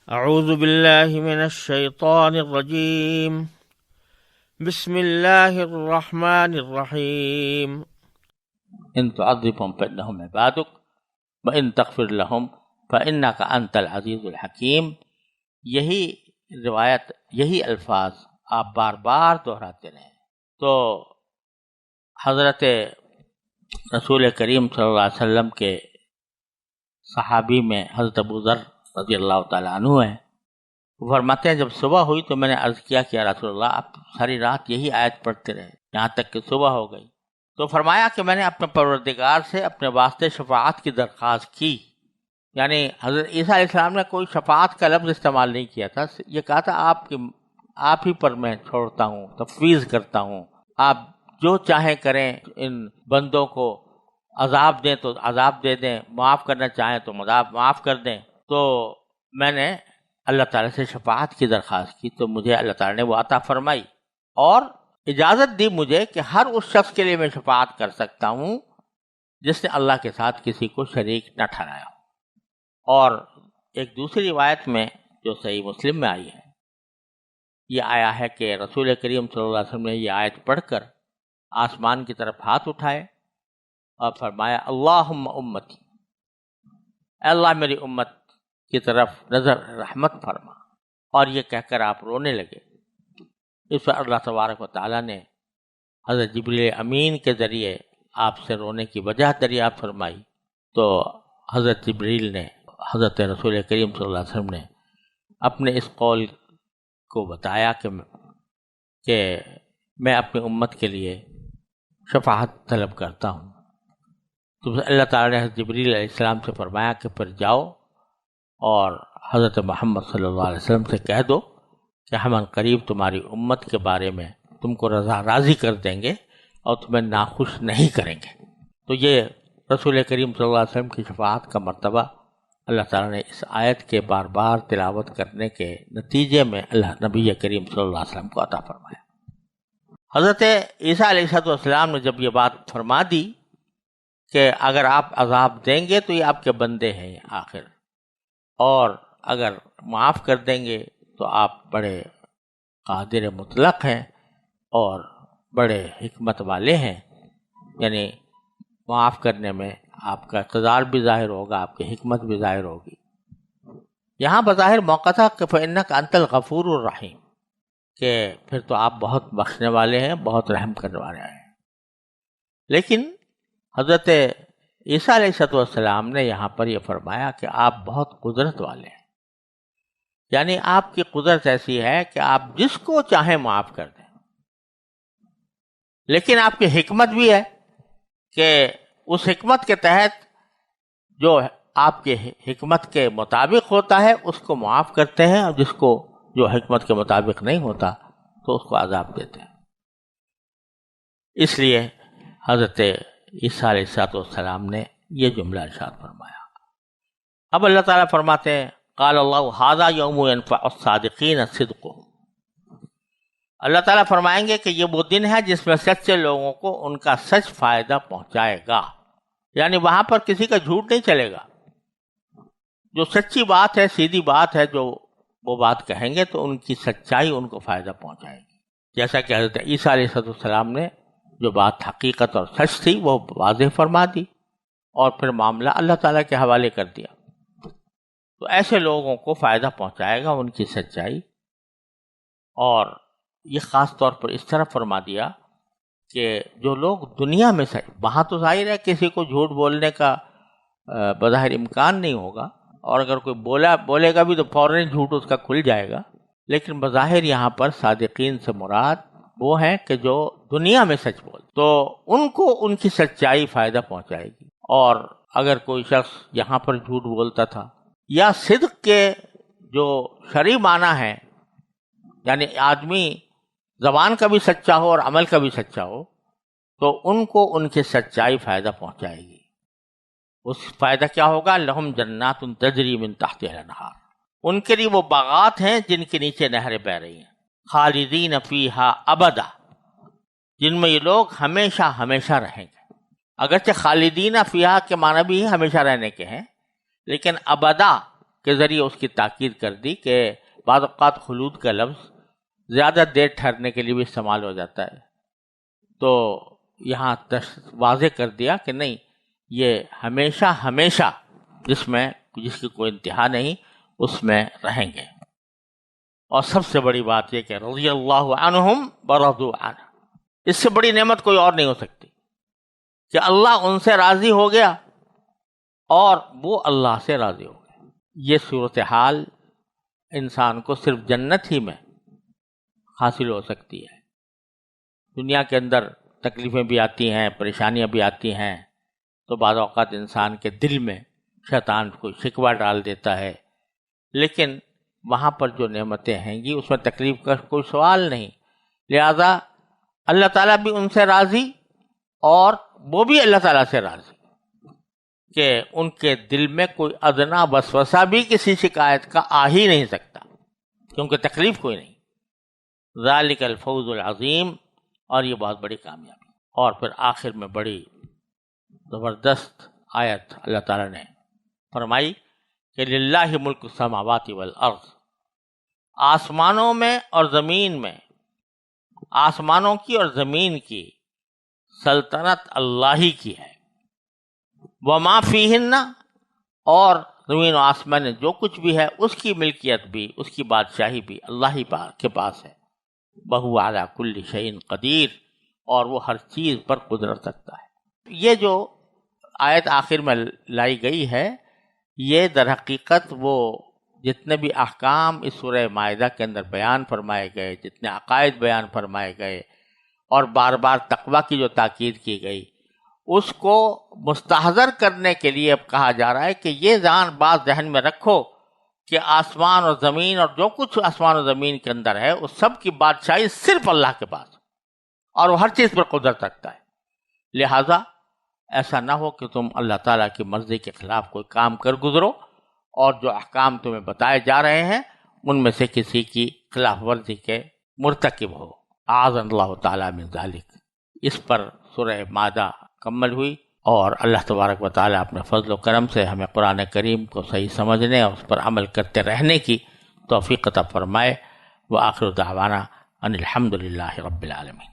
اعوذ باللہ من الشیطان الرجیم بسم اللہ الرحمن الرحیم ان تعذبهم فانهم عبادك وان تغفر لهم فانك انت العزیز الحکیم. یہی روایت، یہی الفاظ آپ بار بار دہراتے رہیں تو حضرت رسول کریم صلی اللہ علیہ وسلم کے صحابی میں حضرت ابو ذر رضی اللہ تعالیٰ عنہ ہیں. وہ فرماتے ہیں جب صبح ہوئی تو میں نے عرض کیا کہ یا رسول اللہ آپ ساری رات یہی آیت پڑھتے رہے یہاں تک کہ صبح ہو گئی. تو فرمایا کہ میں نے اپنے پروردگار سے اپنے واسطے شفاعت کی درخواست کی. یعنی حضرت عیسیٰ علیہ السلام نے کوئی شفاعت کا لفظ استعمال نہیں کیا تھا، یہ کہا تھا آپ ہی پر میں چھوڑتا ہوں، تفویض کرتا ہوں، آپ جو چاہیں کریں، ان بندوں کو عذاب دیں تو عذاب دے دیں، معاف کرنا چاہیں تو معاف کر دیں. تو میں نے اللہ تعالیٰ سے شفاعت کی درخواست کی تو مجھے اللہ تعالیٰ نے وہ عطا فرمائی اور اجازت دی مجھے کہ ہر اس شخص کے لیے میں شفاعت کر سکتا ہوں جس نے اللہ کے ساتھ کسی کو شریک نہ ٹھہرایا ہو. اور ایک دوسری روایت میں جو صحیح مسلم میں آئی ہے یہ آیا ہے کہ رسول کریم صلی اللہ علیہ وسلم نے یہ آیت پڑھ کر آسمان کی طرف ہاتھ اٹھائے اور فرمایا اللہم امتی، اے اللہ میری امت کی طرف نظر رحمت فرما. اور یہ کہہ کر آپ رونے لگے. اس پر اللہ تبارک و تعالیٰ نے حضرت جبریل امین کے ذریعے آپ سے رونے کی وجہ دریافت فرمائی. تو حضرت جبریل نے حضرت رسول کریم صلی اللہ علیہ وسلم نے اپنے اس قول کو بتایا کہ میں اپنی امت کے لیے شفاعت طلب کرتا ہوں. تو اللہ تعالیٰ نے حضرت جبریل علیہ السلام سے فرمایا کہ پھر جاؤ اور حضرت محمد صلی اللہ علیہ وسلم سے کہہ دو کہ ہم ان قریب تمہاری امت کے بارے میں تم کو راضی کر دیں گے اور تمہیں ناخوش نہیں کریں گے. تو یہ رسول کریم صلی اللہ علیہ وسلم کی شفاعت کا مرتبہ اللہ تعالیٰ نے اس آیت کے بار بار تلاوت کرنے کے نتیجے میں اللہ نبی کریم صلی اللہ علیہ وسلم کو عطا فرمایا. حضرت عیسیٰ علیہ السلام نے جب یہ بات فرما دی کہ اگر آپ عذاب دیں گے تو یہ آپ کے بندے ہیں آخر، اور اگر معاف کر دیں گے تو آپ بڑے قادر مطلق ہیں اور بڑے حکمت والے ہیں. یعنی معاف کرنے میں آپ کا اقتدار بھی ظاہر ہوگا، آپ کی حکمت بھی ظاہر ہوگی. یہاں بظاہر موقع تھا کہ فَإِنَّكَ أَنْتَ الْغَفُورُ الرَّحِيمُ، کہ پھر تو آپ بہت بخشنے والے ہیں، بہت رحم کرنے والے ہیں. لیکن حضرت عیسیٰ علیہ السلام نے یہاں پر یہ فرمایا کہ آپ بہت قدرت والے ہیں. یعنی آپ کی قدرت ایسی ہے کہ آپ جس کو چاہیں معاف کر دیں، لیکن آپ کی حکمت بھی ہے کہ اس حکمت کے تحت جو آپ کے حکمت کے مطابق ہوتا ہے اس کو معاف کرتے ہیں، اور جس کو جو حکمت کے مطابق نہیں ہوتا تو اس کو عذاب دیتے ہیں. اس لیے حضرت عیسیٰ علیہ السلام نے یہ جملہ ارشاد فرمایا. اب اللہ تعالیٰ فرماتے ہیں قال اللہ ھذا یوم ینفع الصادقین صدقہم. اللہ تعالیٰ فرمائیں گے کہ یہ وہ دن ہے جس میں سچے لوگوں کو ان کا سچ فائدہ پہنچائے گا. یعنی وہاں پر کسی کا جھوٹ نہیں چلے گا. جو سچی بات ہے، سیدھی بات ہے، جو وہ بات کہیں گے تو ان کی سچائی ان کو فائدہ پہنچائے گی. جیسا کہ حضرت عیسیٰ علیہ السلام نے جو بات حقیقت اور سچ تھی وہ واضح فرما دی اور پھر معاملہ اللہ تعالیٰ کے حوالے کر دیا. تو ایسے لوگوں کو فائدہ پہنچائے گا ان کی سچائی. اور یہ خاص طور پر اس طرح فرما دیا کہ جو لوگ دنیا میں وہاں تو ظاہر ہے کسی کو جھوٹ بولنے کا بظاہر امکان نہیں ہوگا، اور اگر کوئی بولے گا بھی تو فوراً جھوٹ اس کا کھل جائے گا. لیکن بظاہر یہاں پر صادقین سے مراد وہ ہیں کہ جو دنیا میں سچ بول، تو ان کو ان کی سچائی فائدہ پہنچائے گی. اور اگر کوئی شخص یہاں پر جھوٹ بولتا تھا یا صدق کے جو شرعی معنی ہے، یعنی آدمی زبان کا بھی سچا ہو اور عمل کا بھی سچا ہو، تو ان کو ان کی سچائی فائدہ پہنچائے گی. اس فائدہ کیا ہوگا؟ لہم جنات تجری من تحتها الانہار، ان کے لیے وہ باغات ہیں جن کے نیچے نہریں بہہ رہی ہیں. خالدین فیہا ابدا، جن میں یہ لوگ ہمیشہ ہمیشہ رہیں گے. اگرچہ خالدین فیہا کے معنی بھی ہمیشہ رہنے کے ہیں، لیکن ابدا کے ذریعے اس کی تاکید کر دی کہ بعض اوقات خلود کا لفظ زیادہ دیر ٹھہرنے کے لیے بھی استعمال ہو جاتا ہے، تو یہاں واضح کر دیا کہ نہیں، یہ ہمیشہ ہمیشہ جس کی کوئی انتہا نہیں اس میں رہیں گے۔ اور سب سے بڑی بات یہ کہ رضی اللہ عنہم ورضوا عنہ، اس سے بڑی نعمت کوئی اور نہیں ہو سکتی کہ اللہ ان سے راضی ہو گیا اور وہ اللہ سے راضی ہو گئے۔ یہ صورتحال انسان کو صرف جنت ہی میں حاصل ہو سکتی ہے۔ دنیا کے اندر تکلیفیں بھی آتی ہیں، پریشانیاں بھی آتی ہیں، تو بعض اوقات انسان کے دل میں شیطان کوئی شکوہ ڈال دیتا ہے، لیکن وہاں پر جو نعمتیں ہیں گی اس میں تکلیف کا کوئی سوال نہیں، لہذا اللہ تعالیٰ بھی ان سے راضی اور وہ بھی اللہ تعالیٰ سے راضی کہ ان کے دل میں کوئی ادنا وسوسہ بھی کسی شکایت کا آ ہی نہیں سکتا، کیونکہ تکلیف کوئی نہیں۔ ذالک الفوز العظیم، اور یہ بہت بڑی کامیابی۔ اور پھر آخر میں بڑی زبردست آیت اللہ تعالیٰ نے فرمائی کہ للہ ملک السماوات والارض، آسمانوں میں اور زمین میں، آسمانوں کی اور زمین کی سلطنت اللہ ہی کی ہے، وما فیہن، اور زمین و آسمان میں جو کچھ بھی ہے اس کی ملکیت بھی، اس کی بادشاہی بھی اللہ ہی کے پاس ہے، وہو علی کل شیء قدیر، اور وہ ہر چیز پر قدرت رکھتا ہے۔ یہ جو آیت آخر میں لائی گئی ہے، یہ در حقیقت وہ جتنے بھی احکام اس سورہ مائدہ کے اندر بیان فرمائے گئے، جتنے عقائد بیان فرمائے گئے، اور بار بار تقویٰ کی جو تاکید کی گئی، اس کو مستحضر کرنے کے لیے اب کہا جا رہا ہے کہ یہ بات ذہن میں رکھو کہ آسمان اور زمین اور جو کچھ آسمان اور زمین کے اندر ہے اس سب کی بادشاہی صرف اللہ کے پاس، اور وہ ہر چیز پر قدرت رکھتا ہے۔ لہٰذا ایسا نہ ہو کہ تم اللہ تعالیٰ کی مرضی کے خلاف کوئی کام کر گزرو، اور جو احکام تمہیں بتائے جا رہے ہیں ان میں سے کسی کی خلاف ورزی کے مرتکب ہو۔ اعاذنا اللہ تعالیٰ من ذالک۔ اس پر سورہ مائدہ مکمل ہوئی، اور اللہ تبارک و تعالیٰ اپنے فضل و کرم سے ہمیں قرآن کریم کو صحیح سمجھنے اور اس پر عمل کرتے رہنے کی توفیق عطا فرمائے۔ وآخر دعوانا ان الحمد للہ رب العالمین۔